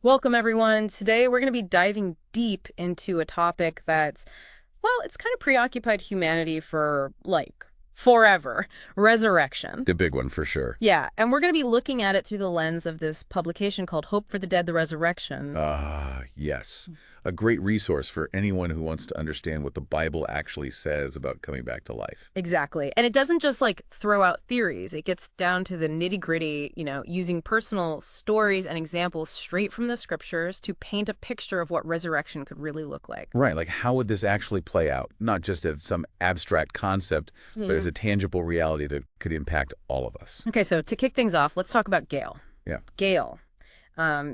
Welcome, everyone. Today we're going to be diving deep into a topic that's, well, it's kind of preoccupied humanity for, like, forever. Resurrection. The big one for sure. Yeah, and we're going to be looking at it through the lens of this publication called Hope for the Dead, the Resurrection. Yes. A great resource for anyone who wants to understand what the Bible actually says about coming back to life. Exactly. And it doesn't just like throw out theories. It gets down to the nitty-gritty, using personal stories and examples straight from the scriptures to paint a picture of what resurrection could really look like. Right, like how would this actually play out? Not just as some abstract concept, but as a tangible reality that could impact all of us. Okay, so to kick things off, let's talk about Gail. Yeah. Gail.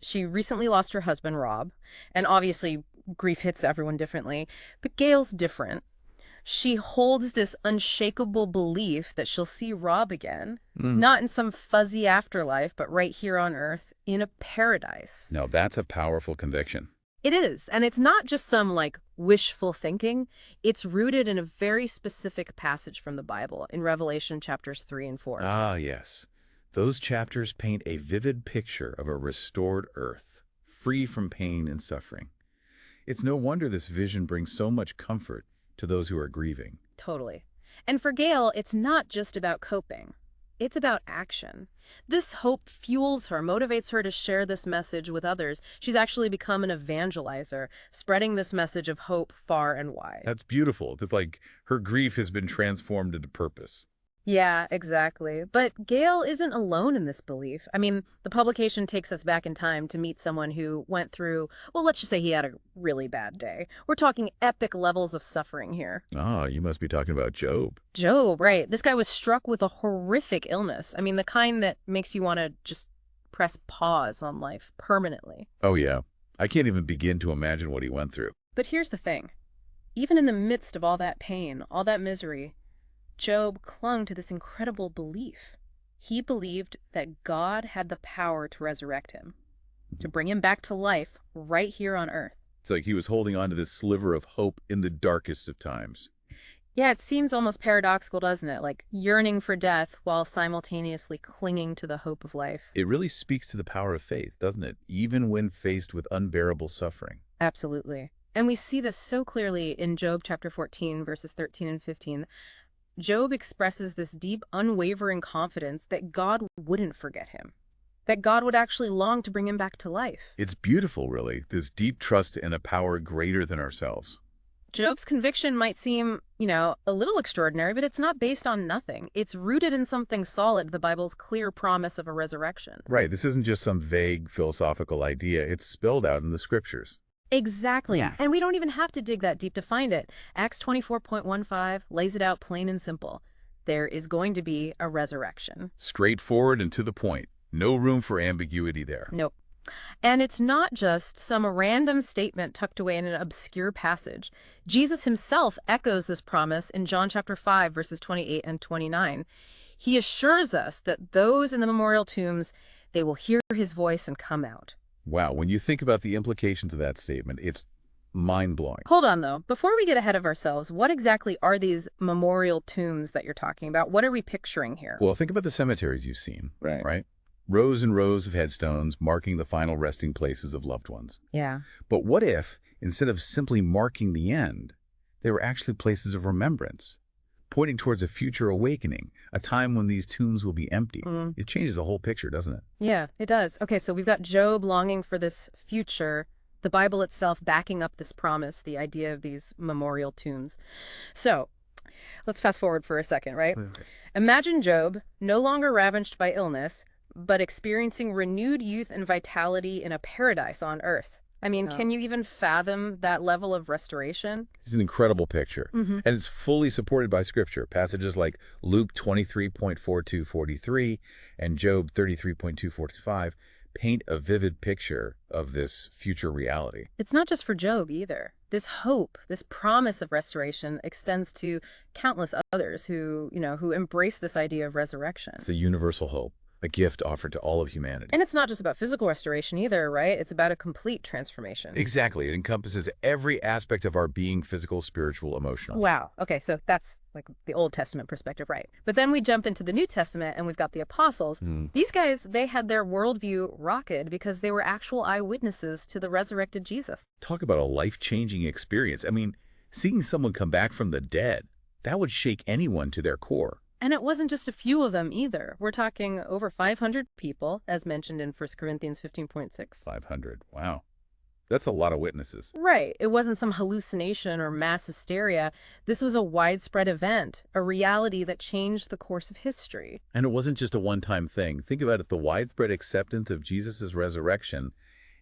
She recently lost her husband, Rob, and obviously grief hits everyone differently, but Gail's different. She holds this unshakable belief that she'll see Rob again, not in some fuzzy afterlife, but right here on Earth in a paradise. Now, that's a powerful conviction. It is, and it's not just some, like, wishful thinking. It's rooted in a very specific passage from the Bible in Revelation chapters 3 and 4. Ah, yes. Those chapters paint a vivid picture of a restored earth, free from pain and suffering. It's no wonder this vision brings so much comfort to those who are grieving. Totally. And for Gail, it's not just about coping. It's about action. This hope fuels her, motivates her to share this message with others. She's actually become an evangelizer, spreading this message of hope far and wide. That's beautiful. It's like her grief has been transformed into purpose. Yeah, exactly. But Gail isn't alone in this belief. I mean, the publication takes us back in time to meet someone who went through, well, let's just say he had a really bad day. We're talking epic levels of suffering here. Ah, you must be talking about Job. Job, right. This guy was struck with a horrific illness. I mean, the kind that makes you want to just press pause on life permanently. Oh, yeah. I can't even begin to imagine what he went through. But here's the thing. Even in the midst of all that pain, all that misery, Job clung to this incredible belief. He believed that God had the power to resurrect him, to bring him back to life right here on Earth. It's like he was holding on to this sliver of hope in the darkest of times. Yeah, it seems almost paradoxical, doesn't it? Like yearning for death while simultaneously clinging to the hope of life. It really speaks to the power of faith, doesn't it? Even when faced with unbearable suffering. Absolutely. And we see this so clearly in Job chapter 14, verses 13 and 15. Job expresses this deep, unwavering confidence that God wouldn't forget him, that God would actually long to bring him back to life. It's beautiful, really, this deep trust in a power greater than ourselves. Job's conviction might seem, a little extraordinary, but it's not based on nothing. It's rooted in something solid, the Bible's clear promise of a resurrection. Right, this isn't just some vague philosophical idea. It's spelled out in the scriptures. Exactly. Yeah. And we don't even have to dig that deep to find it. Acts 24.15 lays it out plain and simple. There is going to be a resurrection. Straightforward and to the point. No room for ambiguity there. Nope. And it's not just some random statement tucked away in an obscure passage. Jesus himself echoes this promise in John chapter 5, verses 28 and 29. He assures us that those in the memorial tombs, they will hear his voice and come out. Wow, when you think about the implications of that statement, it's mind-blowing. Hold on, though. Before we get ahead of ourselves, what exactly are these memorial tombs that you're talking about? What are we picturing here? Well, think about the cemeteries you've seen, Right. right? Rows and rows of headstones marking the final resting places of loved ones. Yeah. But what if, instead of simply marking the end, they were actually places of remembrance, pointing towards a future awakening, a time when these tombs will be empty? It changes the whole picture, doesn't it? Yeah, it does. Okay, so we've got Job longing for this future, the Bible itself backing up this promise, the idea of these memorial tombs. So let's fast forward for a second, right? Okay. Imagine Job, no longer ravaged by illness, but experiencing renewed youth and vitality in a paradise on Earth. I mean, can you even fathom that level of restoration? It's an incredible picture, and it's fully supported by Scripture. Passages like Luke 23.42-43 and Job 33.2-45 paint a vivid picture of this future reality. It's not just for Job either. This hope, this promise of restoration extends to countless others who embrace this idea of resurrection. It's a universal hope, a gift offered to all of humanity. And it's not just about physical restoration either, right? It's about a complete transformation. Exactly. It encompasses every aspect of our being, physical, spiritual, emotional. Wow. Okay, so that's like the Old Testament perspective, right? But then we jump into the New Testament and we've got the apostles. These guys, they had their worldview rocketed because they were actual eyewitnesses to the resurrected Jesus. Talk about a life-changing experience. I mean, seeing someone come back from the dead, that would shake anyone to their core. And it wasn't just a few of them either. We're talking over 500 people, as mentioned in 1 Corinthians 15.6. 500. Wow. That's a lot of witnesses. Right. It wasn't some hallucination or mass hysteria. This was a widespread event, a reality that changed the course of history. And it wasn't just a one-time thing. Think about it, the widespread acceptance of Jesus' resurrection.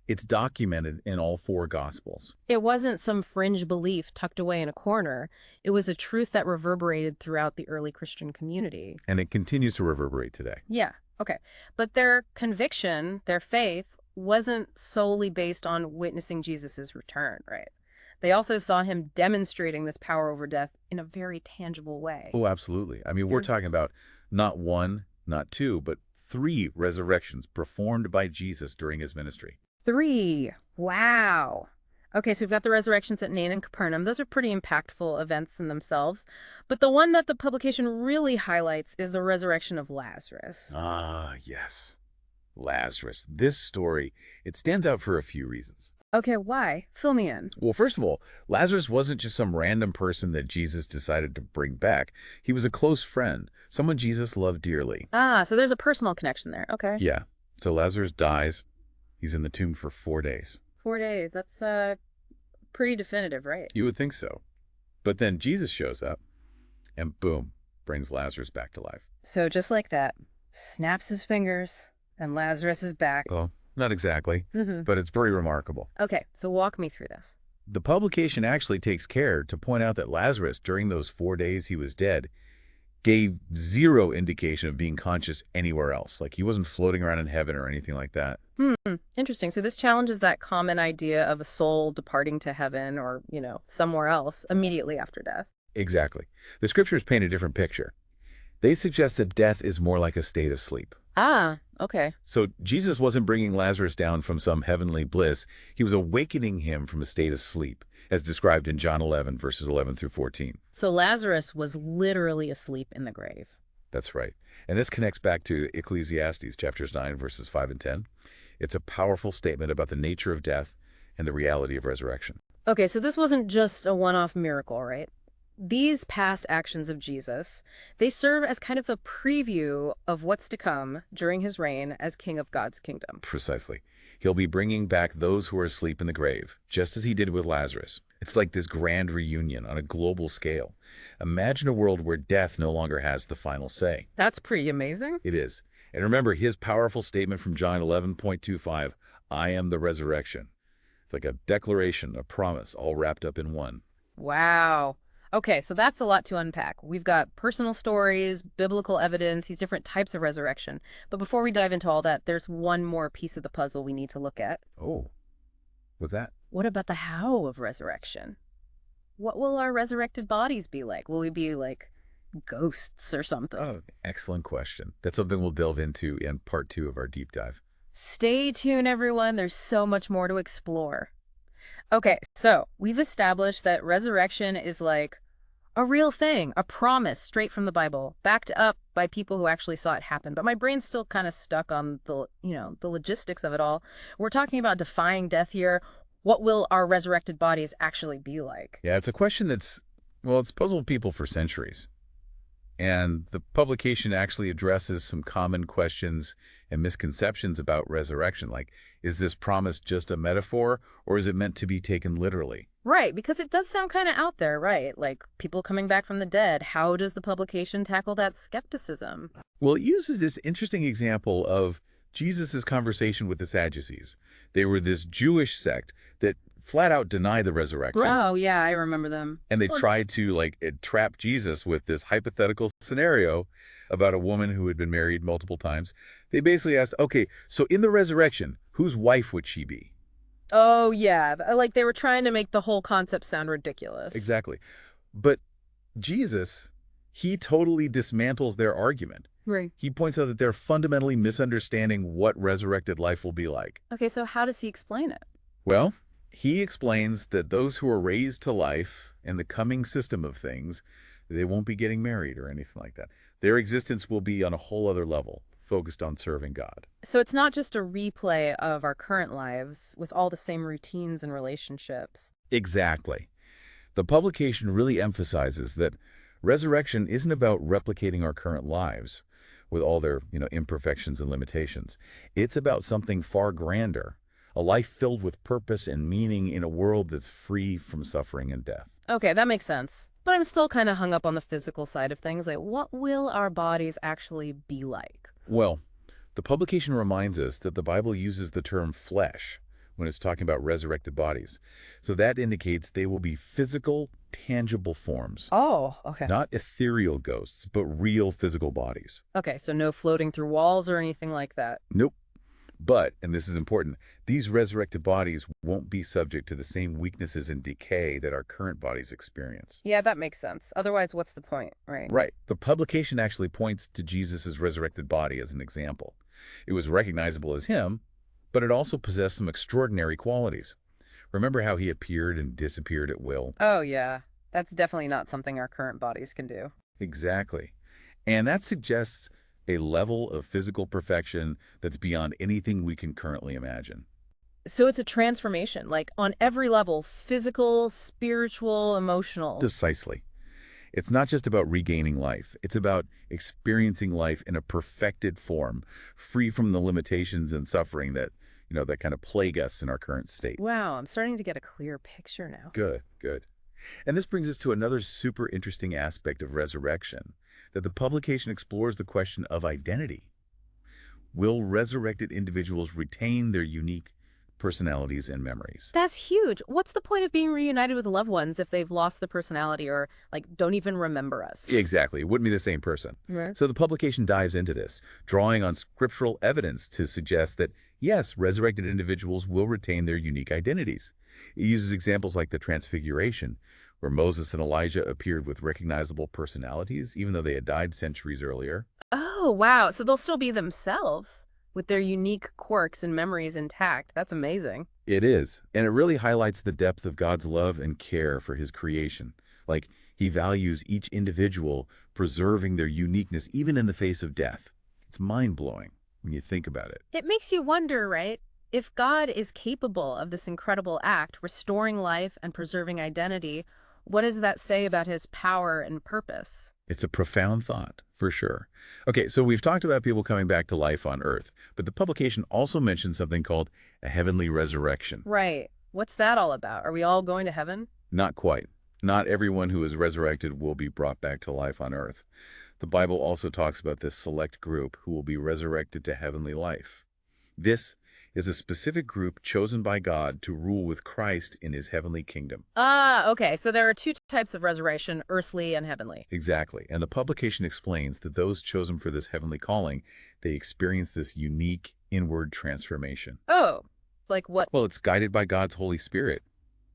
It's documented in all four Gospels. It wasn't some fringe belief tucked away in a corner. It was a truth that reverberated throughout the early Christian community. And it continues to reverberate today. Yeah, okay. But their conviction, their faith, wasn't solely based on witnessing Jesus' return, right? They also saw him demonstrating this power over death in a very tangible way. Oh, absolutely. I mean, we're talking about not one, not two, but 3 resurrections performed by Jesus during his ministry. 3. Wow. Okay, so we've got the resurrections at Nain and Capernaum. Those are pretty impactful events in themselves. But the one that the publication really highlights is the resurrection of Lazarus. Ah, yes. Lazarus. This story, it stands out for a few reasons. Okay, why? Fill me in. Well, first of all, Lazarus wasn't just some random person that Jesus decided to bring back. He was a close friend, someone Jesus loved dearly. Ah, so there's a personal connection there. Okay. Yeah. So Lazarus dies. He's in the tomb for 4 days. 4 days. That's pretty definitive, right? You would think so. But then Jesus shows up and boom, brings Lazarus back to life. So just like that, snaps his fingers and Lazarus is back. Well, not exactly, but it's pretty remarkable. Okay, so walk me through this. The publication actually takes care to point out that Lazarus, during those 4 days he was dead, gave zero indication of being conscious anywhere else. Like he wasn't floating around in heaven or anything like that. Interesting. So this challenges that common idea of a soul departing to heaven or, somewhere else immediately after death. Exactly. The scriptures paint a different picture. They suggest that death is more like a state of sleep. Ah, okay. So Jesus wasn't bringing Lazarus down from some heavenly bliss. He was awakening him from a state of sleep, as described in John 11, verses 11 through 14. So Lazarus was literally asleep in the grave. That's right. And this connects back to Ecclesiastes chapters 9, verses 5 and 10. It's a powerful statement about the nature of death and the reality of resurrection. Okay, so this wasn't just a one-off miracle, right? These past actions of Jesus, they serve as kind of a preview of what's to come during his reign as king of God's kingdom. Precisely. He'll be bringing back those who are asleep in the grave, just as he did with Lazarus. It's like this grand reunion on a global scale. Imagine a world where death no longer has the final say. That's pretty amazing. It is. And remember his powerful statement from John 11.25, I am the resurrection. It's like a declaration, a promise, all wrapped up in one. Wow. Okay, so that's a lot to unpack. We've got personal stories, biblical evidence, these different types of resurrection. But before we dive into all that, there's one more piece of the puzzle we need to look at. Oh, what's that? What about the how of resurrection? What will our resurrected bodies be like? Will we be like ghosts or something? Oh, excellent question. That's something we'll delve into in part 2 of our deep dive. Stay tuned, everyone. There's so much more to explore. Okay, so we've established that resurrection is like a real thing, a promise straight from the Bible, backed up by people who actually saw it happen. But my brain's still kind of stuck on the logistics of it all. We're talking about defying death here. What will our resurrected bodies actually be like? Yeah, it's a question it's puzzled people for centuries. And the publication actually addresses some common questions and misconceptions about resurrection, like, is this promise just a metaphor, or is it meant to be taken literally? Right, because it does sound kind of out there, right? Like people coming back from the dead. How does the publication tackle that skepticism? Well, it uses this interesting example of Jesus' conversation with the Sadducees. They were this Jewish sect that flat out denied the resurrection. Oh, yeah, I remember them. And they tried to trap Jesus with this hypothetical scenario about a woman who had been married multiple times. They basically asked, okay, so in the resurrection, whose wife would she be? Oh, yeah. Like they were trying to make the whole concept sound ridiculous. Exactly. But Jesus, he totally dismantles their argument. Right. He points out that they're fundamentally misunderstanding what resurrected life will be like. Okay, so how does he explain it? Well, he explains that those who are raised to life in the coming system of things, they won't be getting married or anything like that. Their existence will be on a whole other level, focused on serving God. So it's not just a replay of our current lives with all the same routines and relationships. Exactly. The publication really emphasizes that resurrection isn't about replicating our current lives with all their, imperfections and limitations. It's about something far grander, a life filled with purpose and meaning in a world that's free from suffering and death. Okay, that makes sense. But I'm still kind of hung up on the physical side of things. Like, what will our bodies actually be like? Well, the publication reminds us that the Bible uses the term flesh when it's talking about resurrected bodies. So that indicates they will be physical, tangible forms, Oh, okay. not ethereal ghosts, but real physical bodies. Okay, so no floating through walls or anything like that. Nope. But, and this is important, these resurrected bodies won't be subject to the same weaknesses and decay that our current bodies experience. Yeah, that makes sense. Otherwise, what's the point, right? Right. The publication actually points to Jesus' resurrected body as an example. It was recognizable as him, but it also possessed some extraordinary qualities. Remember how he appeared and disappeared at will? Oh, yeah. That's definitely not something our current bodies can do. Exactly. And that suggests a level of physical perfection that's beyond anything we can currently imagine. So it's a transformation, like on every level, physical, spiritual, emotional. Precisely. It's not just about regaining life. It's about experiencing life in a perfected form, free from the limitations and suffering that, that kind of plague us in our current state. Wow, I'm starting to get a clear picture now. Good, good. And this brings us to another super interesting aspect of resurrection, that the publication explores the question of identity. Will resurrected individuals retain their unique personalities and memories? That's huge. What's the point of being reunited with loved ones if they've lost the personality or, like, don't even remember us? Exactly. It wouldn't be the same person. Right. So the publication dives into this, drawing on scriptural evidence to suggest that, yes, resurrected individuals will retain their unique identities. It uses examples like the Transfiguration, where Moses and Elijah appeared with recognizable personalities, even though they had died centuries earlier. Oh, wow. So they'll still be themselves with their unique quirks and memories intact. That's amazing. It is, and it really highlights the depth of God's love and care for his creation. Like, he values each individual, preserving their uniqueness even in the face of death. It's mind-blowing when you think about it. It makes you wonder, right? If God is capable of this incredible act, restoring life and preserving identity, what does that say about his power and purpose? It's a profound thought, for sure. Okay, so we've talked about people coming back to life on Earth, but the publication also mentions something called a heavenly resurrection. Right. What's that all about? Are we all going to heaven? Not quite. Not everyone who is resurrected will be brought back to life on Earth. The Bible also talks about this select group who will be resurrected to heavenly life. This is a specific group chosen by God to rule with Christ in his heavenly kingdom. Ah, okay. So there are two types of resurrection, earthly and heavenly. Exactly. And the publication explains that those chosen for this heavenly calling, they experience this unique inward transformation. Oh, like what? Well, it's guided by God's Holy Spirit.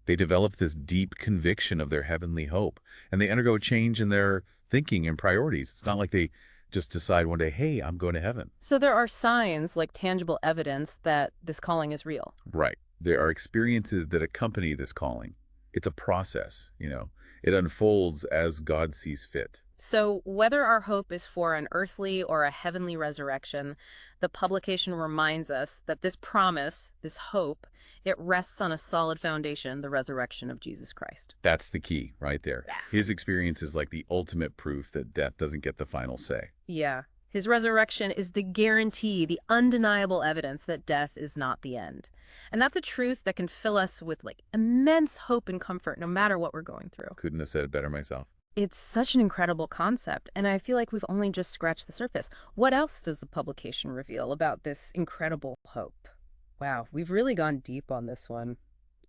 They develop this deep conviction of their heavenly hope, and they undergo change in their thinking and priorities. It's not like they just decide one day, hey, I'm going to heaven. So there are signs, like tangible evidence, that this calling is real. Right. There are experiences that accompany this calling. It's a process, It unfolds as God sees fit. So whether our hope is for an earthly or a heavenly resurrection, the publication reminds us that this promise, this hope, it rests on a solid foundation, the resurrection of Jesus Christ. That's the key right there. Yeah. His experience is like the ultimate proof that death doesn't get the final say. Yeah. His resurrection is the guarantee, the undeniable evidence that death is not the end. And that's a truth that can fill us with immense hope and comfort no matter what we're going through. Couldn't have said it better myself. It's such an incredible concept, and I feel like we've only just scratched the surface. What else does the publication reveal about this incredible hope? Wow, we've really gone deep on this one.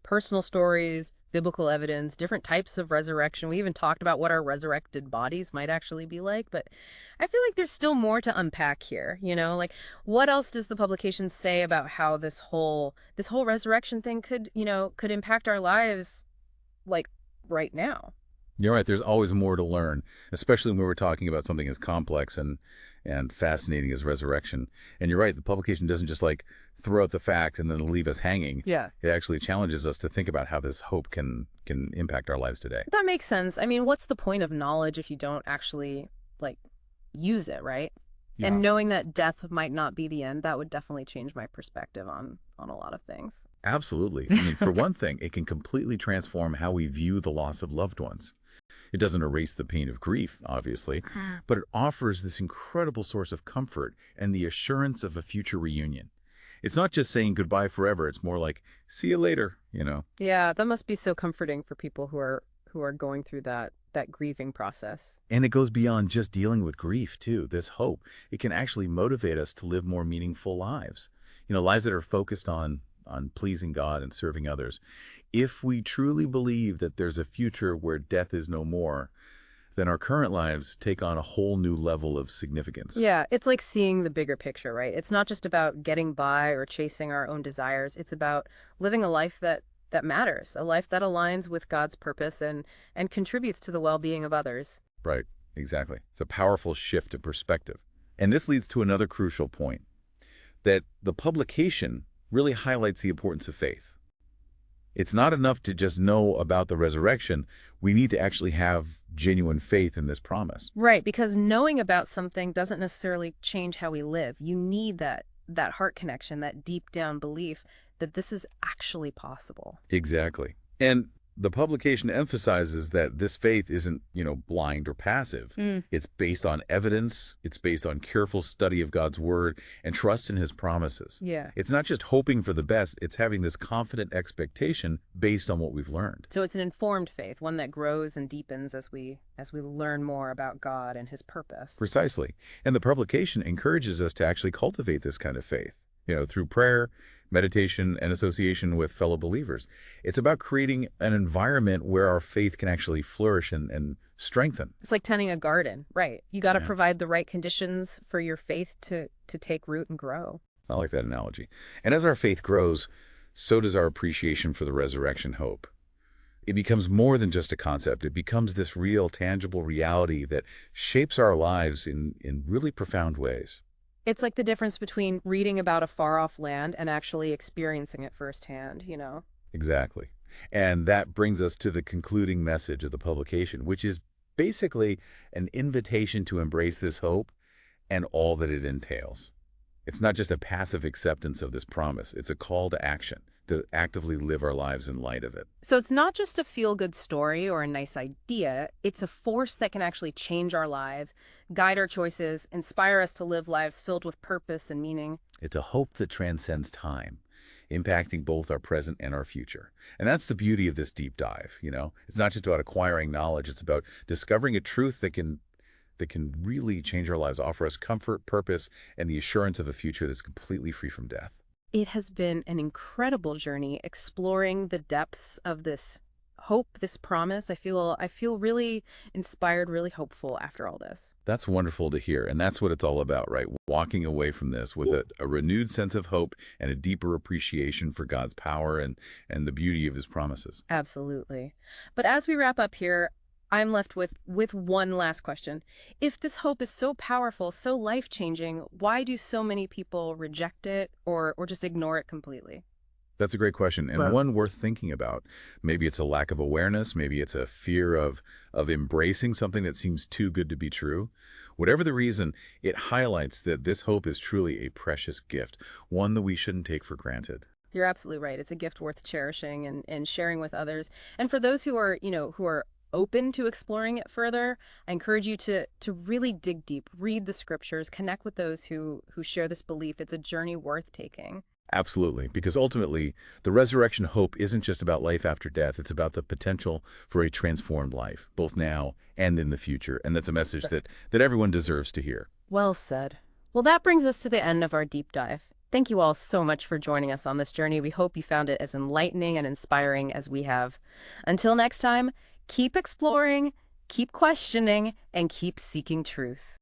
Personal stories, biblical evidence, different types of resurrection. We even talked about what our resurrected bodies might actually be like, but I feel like there's still more to unpack here, what else does the publication say about how this whole resurrection thing could impact our lives right now? You're right. There's always more to learn, especially when we're talking about something as complex and fascinating as resurrection. And you're right. The publication doesn't just like throw out the facts and then leave us hanging. Yeah. It actually challenges us to think about how this hope can impact our lives today. That makes sense. I mean, what's the point of knowledge if you don't actually, like, use it, right? And Yeah, knowing that death might not be the end, that would definitely change my perspective on a lot of things. absolutely. I mean, for one thing, it can completely transform how we view the loss of loved ones. It doesn't erase the pain of grief, obviously, but it offers this incredible source of comfort and the assurance of a future reunion. It's not just saying goodbye forever. It's more like, see you later. Yeah, that must be so comforting for people who are going through that grieving process. And it goes beyond just dealing with grief, too. This hope, it can actually motivate us to live more meaningful lives. Lives that are focused on pleasing God and serving others. If we truly believe that there's a future where death is no more, then our current lives take on a whole new level of significance. Yeah, it's like seeing the bigger picture, right? It's not just about getting by or chasing our own desires. It's about living a life that matters, a life that aligns with God's purpose and contributes to the well-being of others. Right, exactly. It's a powerful shift of perspective. And this leads to another crucial point, that the publication really highlights the importance of faith. It's not enough to just know about the resurrection. We need to actually have genuine faith in this promise. Right, because knowing about something doesn't necessarily change how we live. You need that heart connection, that deep down belief that this is actually possible. Exactly. And the publication emphasizes that this faith isn't blind or passive. It's based on evidence. It's based on careful study of God's word and trust in his promises. Yeah. It's not just hoping for the best. It's having this confident expectation based on what we've learned. So it's an informed faith, one that grows and deepens as we learn more about God and his purpose. Precisely. And the publication encourages us to actually cultivate this kind of faith, through prayer, meditation, and association with fellow believers. It's about creating an environment where our faith can actually flourish and strengthen. It's like tending a garden, right? You got to Yeah, provide the right conditions for your faith to take root and grow. I like that analogy. And as our faith grows, so does our appreciation for the resurrection hope. It becomes more than just a concept. It becomes this real, tangible reality that shapes our lives in really profound ways. It's like the difference between reading about a far-off land and actually experiencing it firsthand. Exactly. And that brings us to the concluding message of the publication, which is basically an invitation to embrace this hope and all that it entails. It's not just a passive acceptance of this promise. It's a call to action, to actively live our lives in light of it. So it's not just a feel-good story or a nice idea. It's a force that can actually change our lives, guide our choices, inspire us to live lives filled with purpose and meaning. It's a hope that transcends time, impacting both our present and our future. And that's the beauty of this deep dive. It's not just about acquiring knowledge. It's about discovering a truth that can really change our lives, offer us comfort, purpose, and the assurance of a future that's completely free from death. It has been an incredible journey exploring the depths of this hope, this promise. I feel really inspired, really hopeful after all this. That's wonderful to hear, and that's what it's all about, right? Walking away from this with a renewed sense of hope and a deeper appreciation for God's power and the beauty of his promises. Absolutely. But as we wrap up here, I'm left with one last question. If this hope is so powerful, so life-changing, why do so many people reject it or just ignore it completely? That's a great question, and one worth thinking about. Maybe it's a lack of awareness. Maybe it's a fear of embracing something that seems too good to be true. Whatever the reason, it highlights that this hope is truly a precious gift, one that we shouldn't take for granted. You're absolutely right. It's a gift worth cherishing and sharing with others. And for those who are open to exploring it further, I encourage you to really dig deep, read the scriptures, connect with those who share this belief. It's a journey worth taking. Absolutely, because ultimately, the resurrection hope isn't just about life after death. It's about the potential for a transformed life, both now and in the future. And that's a message that everyone deserves to hear. Well said. Well, that brings us to the end of our deep dive. Thank you all so much for joining us on this journey. We hope you found it as enlightening and inspiring as we have. Until next time, keep exploring, keep questioning, and keep seeking truth.